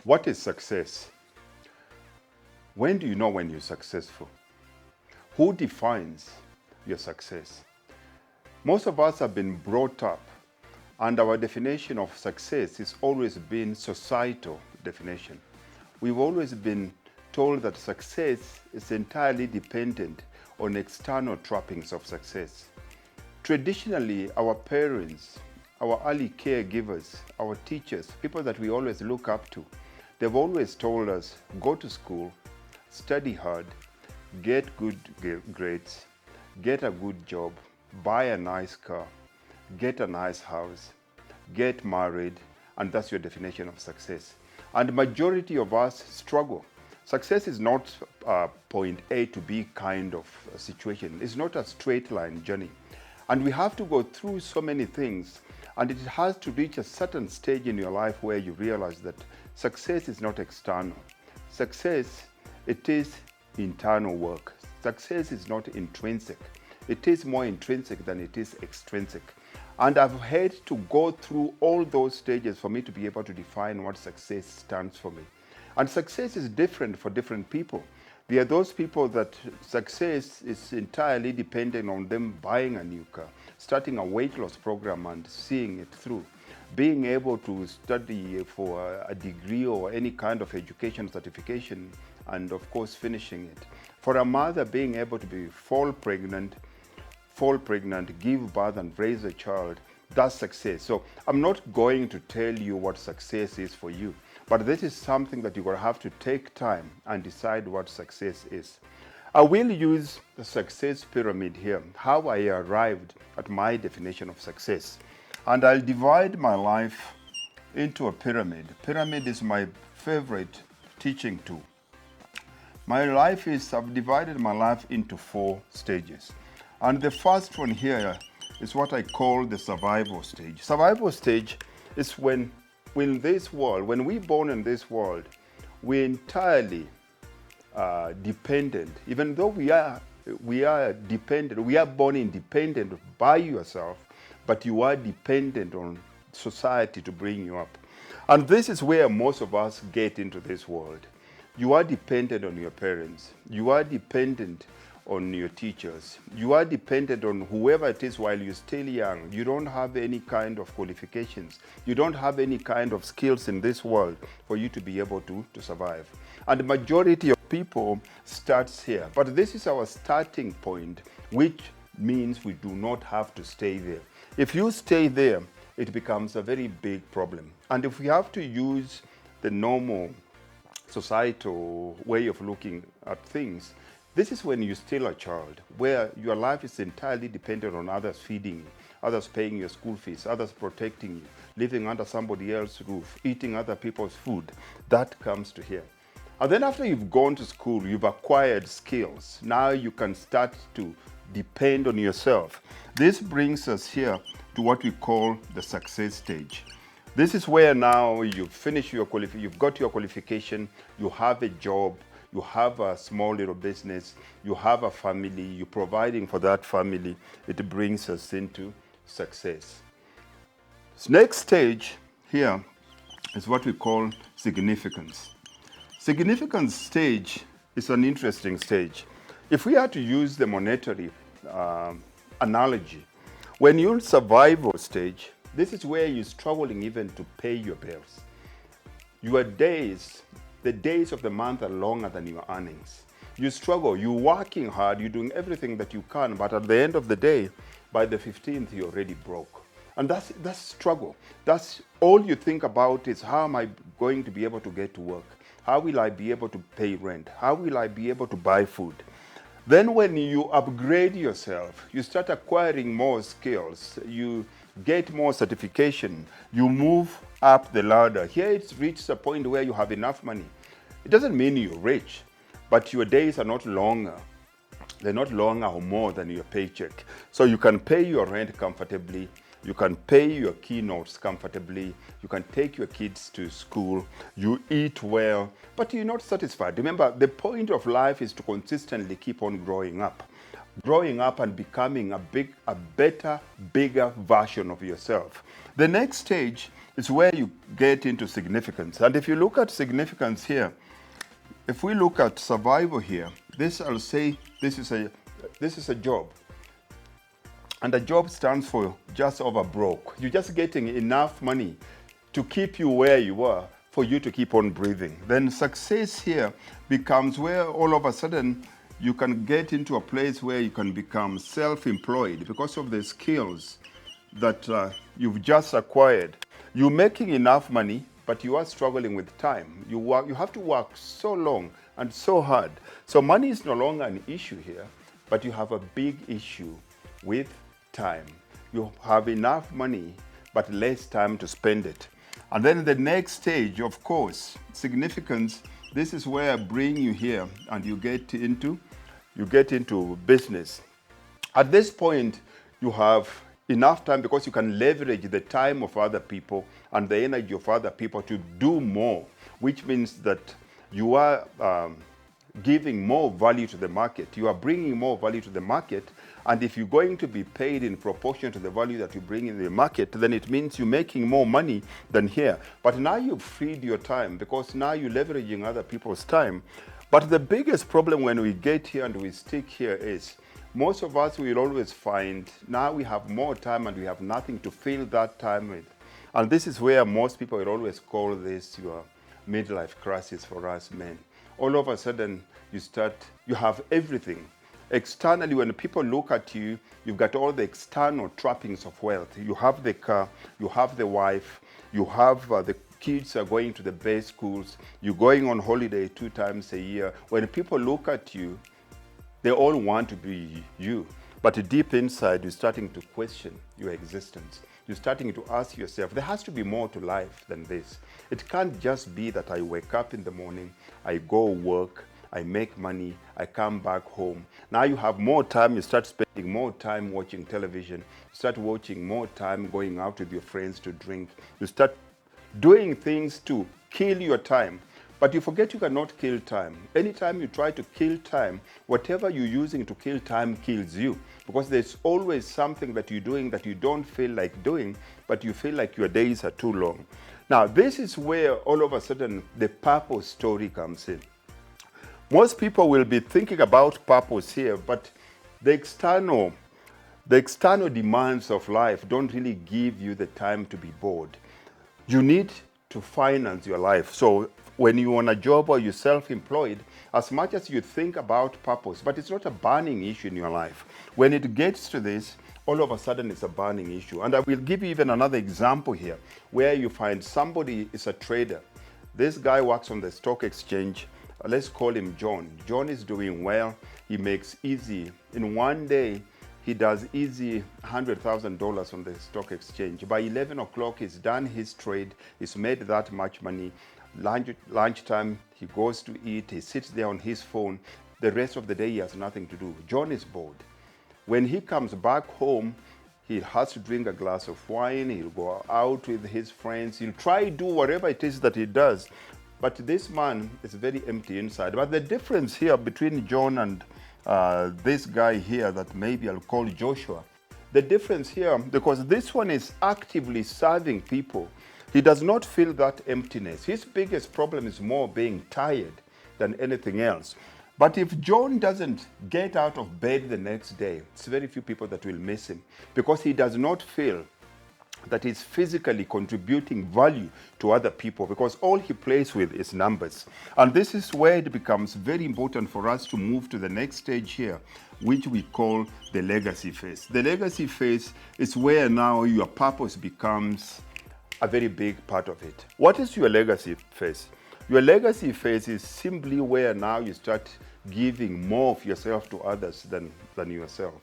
What is success? When do you know when you're successful? Who defines your success? Most of us have been brought up, and our definition of success has always been societal definition. We've always been told that success is entirely dependent on external trappings of success. Traditionally, our parents, our early caregivers, our teachers, people that we always look up to, they've always told us, go to school, study hard, get good grades, get a good job, buy a nice car, get a nice house, get married, and that's your definition of success. And the majority of us struggle. Success is not a point A to B kind of situation. It's not a straight line journey. And we have to go through so many things, and it has to reach a certain stage in your life where you realize that success is not external. Success, it is internal work. Success is not intrinsic. It is more intrinsic than it is extrinsic. And I've had to go through all those stages for me to be able to define what success stands for me. And success is different for different people. There are those people that success is entirely dependent on them buying a new car, starting a weight loss program and seeing it through, being able to study for a degree or any kind of education certification, and of course finishing it. For a mother, being able to fall pregnant, give birth and raise a child, that's success. So I'm not going to tell you what success is for you, but this is something that you're going to have to take time and decide what success is. I will use the success pyramid here, how I arrived at my definition of success. And I'll divide my life into a pyramid. Pyramid is my favorite teaching tool. I've divided my life into 4 stages. And the first one here is what I call the survival stage. Survival stage is when we're born in this world, we're entirely dependent. Even though we are dependent, we are born independent by yourself, but you are dependent on society to bring you up. And this is where most of us get into this world. You are dependent on your parents. You are dependent on your teachers. You are dependent on whoever it is while you're still young. You don't have any kind of qualifications. You don't have any kind of skills in this world for you to be able to survive. And the majority of people starts here. But this is our starting point, which means we do not have to stay there. If you stay there, it becomes a very big problem. And if we have to use the normal societal way of looking at things, this is when you're still a child, where your life is entirely dependent on others feeding you, others paying your school fees, others protecting you, living under somebody else's roof, eating other people's food. That comes to here. And then after you've gone to school, you've acquired skills. Now you can start to depend on yourself. This brings us here to what we call the success stage. This is where now you've finished you've got your qualification, you have a job, you have a small little business, you have a family, you're providing for that family. It brings us into success. Next stage here is what we call significance. Significance stage is an interesting stage. If we had to use the monetary analogy, when you're in survival stage, this is where you're struggling even to pay your bills. Your days, the days of the month are longer than your earnings. You struggle, you're working hard, you're doing everything that you can, but at the end of the day, by the 15th, you're already broke. And that's struggle. That's all you think about is, how am I going to be able to get to work? How will I be able to pay rent? How will I be able to buy food? Then when you upgrade yourself, you start acquiring more skills, you get more certification, you move up the ladder. Here it's reached a point where you have enough money. It doesn't mean you're rich, but your days are not longer. They're not longer or more than your paycheck. So you can pay your rent comfortably, you can pay your keynotes comfortably, you can take your kids to school, you eat well, but you're not satisfied. Remember, the point of life is to consistently keep on growing up and becoming a better, bigger version of yourself. The next stage It's where you get into significance. And if you look at significance here, if we look at survival here, this I'll say this is a job. And a job stands for just over broke. You're just getting enough money to keep you where you are for you to keep on breathing. Then success here becomes where all of a sudden you can get into a place where you can become self-employed because of the skills that you've just acquired. You're making enough money, but you are struggling with time. You have to work so long and so hard. So money is no longer an issue here, but you have a big issue with time. You have enough money, but less time to spend it. And then the next stage, of course, significance. This is where I bring you here, and you get into business. At this point, you have enough time because you can leverage the time of other people and the energy of other people to do more, which means that you are giving more value to the market. You are bringing more value to the market. And if you're going to be paid in proportion to the value that you bring in the market, then it means you're making more money than here. But now you've freed your time because now you're leveraging other people's time. But the biggest problem when we get here and we stick here is most of us will always find now we have more time and we have nothing to fill that time with. And this is where most people will always call this your midlife crisis for us men. All of a sudden you have everything. Externally, when people look at you, you've got all the external trappings of wealth. You have the car, you have the wife, you have the kids are going to the best schools, you're going on holiday 2 times a year. When people look at you, they all want to be you. But deep inside, you're starting to question your existence. You're starting to ask yourself, there has to be more to life than this. It can't just be that I wake up in the morning, I go work, I make money, I come back home. Now you have more time, you start spending more time watching television, you start watching more time going out with your friends to drink, you start doing things to kill your time. But you forget you cannot kill time. Anytime you try to kill time, whatever you're using to kill time kills you. Because there's always something that you're doing that you don't feel like doing, but you feel like your days are too long. Now, this is where all of a sudden the purpose story comes in. Most people will be thinking about purpose here, but the external demands of life don't really give you the time to be bored. You need to finance your life. So when you're on a job or you're self-employed, as much as you think about purpose, but it's not a burning issue in your life. When it gets to this, all of a sudden it's a burning issue. And I will give you even another example here, where you find somebody is a trader. This guy works on the stock exchange. Let's call him John. John is doing well. He makes easy. In one day, he does easy $100,000 on the stock exchange. By 11 o'clock, he's done his trade. He's made that much money. Lunchtime, he goes to eat. He sits there on his phone. The rest of the day, he has nothing to do. John is bored. When he comes back home, he has to drink a glass of wine. He'll go out with his friends. He'll try to do whatever it is that he does. But this man is very empty inside. But the difference here between John and this guy here that maybe I'll call Joshua, the difference here, because this one is actively serving people, he does not feel that emptiness. His biggest problem is more being tired than anything else. But if John doesn't get out of bed the next day, it's very few people that will miss him because he does not feel that he's physically contributing value to other people because all he plays with is numbers. And this is where it becomes very important for us to move to the next stage here, which we call the legacy phase. The legacy phase is where now your purpose becomes a very big part of it. What is your legacy phase? Your legacy phase is simply where now you start giving more of yourself to others than yourself.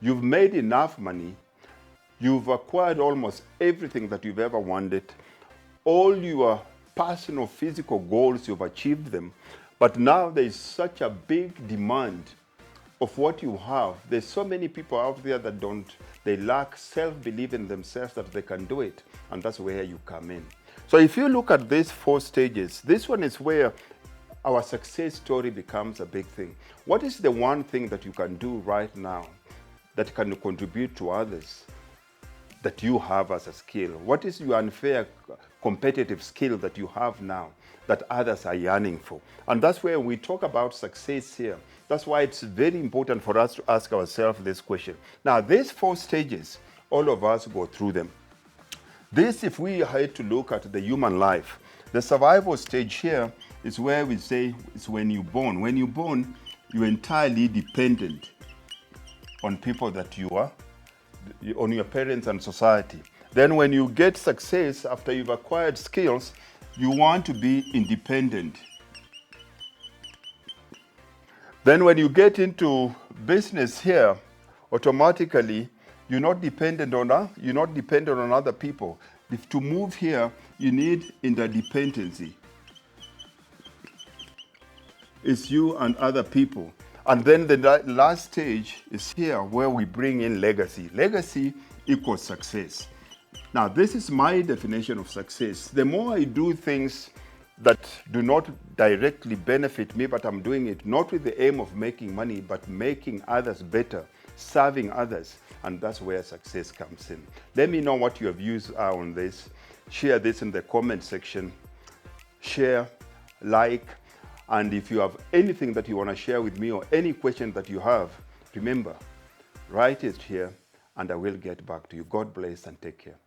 You've made enough money. You've acquired almost everything that you've ever wanted. All your personal physical goals, you've achieved them. But now there's such a big demand of what you have. There's so many people out there that they lack self-belief in themselves that they can do it. And that's where you come in. So if you look at these 4 stages, this one is where our success story becomes a big thing. What is the one thing that you can do right now that can contribute to others? that you have as a skill? What is your unfair competitive skill that you have now that others are yearning for? And that's where we talk about success here. That's why it's very important for us to ask ourselves this question. Now, these 4 stages, all of us go through them. This, if we had to look at the human life, the survival stage here is where we say it's when you're born. When you're born, you're entirely dependent on people that you are, on your parents and society. Then when you get success, after you've acquired skills, you want to be independent. Then when you get into business here, automatically you're not dependent on other people. If to move here, you need interdependency. It's you and other people. And then the last stage is here where we bring in legacy. Legacy equals success. Now, this is my definition of success. The more I do things that do not directly benefit me, but I'm doing it not with the aim of making money, but making others better, serving others, and that's where success comes in. Let me know what your views are on this. Share this in the comment section. Share, like, and if you have anything that you want to share with me or any question that you have, remember, write it here and I will get back to you. God bless and take care.